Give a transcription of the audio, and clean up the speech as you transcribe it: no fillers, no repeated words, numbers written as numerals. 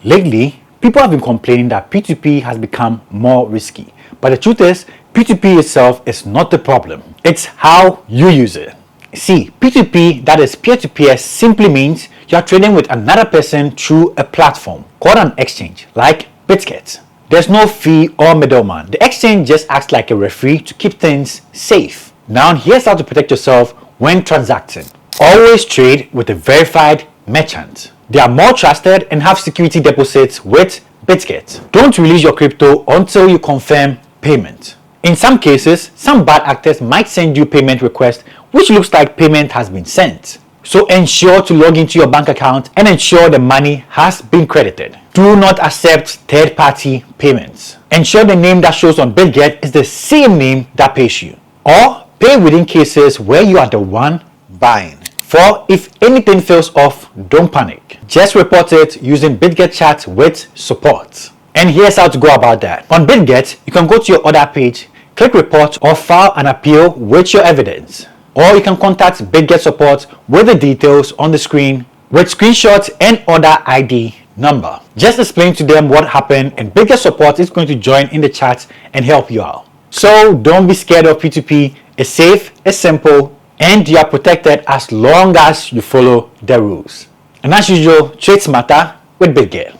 Lately, people have been complaining that P2P has become more risky. But the truth is, P2P itself is not the problem. It's how you use it. See, P2P, that is peer-to-peer, simply means you are trading with another person through a platform called an exchange, like Bitget. There's no fee or middleman. The exchange just acts like a referee to keep things safe. Now, here's how to protect yourself when transacting. Always trade with a verified merchant. They are more trusted and have security deposits with Bitget. Don't release your crypto until you confirm payment. In some cases, some bad actors might send you payment request which looks like payment has been sent. So ensure to log into your bank account and ensure the money has been credited. Do not accept third-party payments. Ensure the name that shows on Bitget is the same name that pays you. Or pay within cases where you are the one buying. For if anything fails off, don't panic. Just report it using Bitget chat with support. And here's how to go about that. On Bitget, you can go to your order page, click report or file an appeal with your evidence. Or you can contact Bitget support with the details on the screen with screenshots and order ID number. Just explain to them what happened and Bitget support is going to join in the chat and help you out. So don't be scared of P2P. It's safe, it's simple, and you are protected as long as you follow the rules. And as usual, trade smarter with Bitget.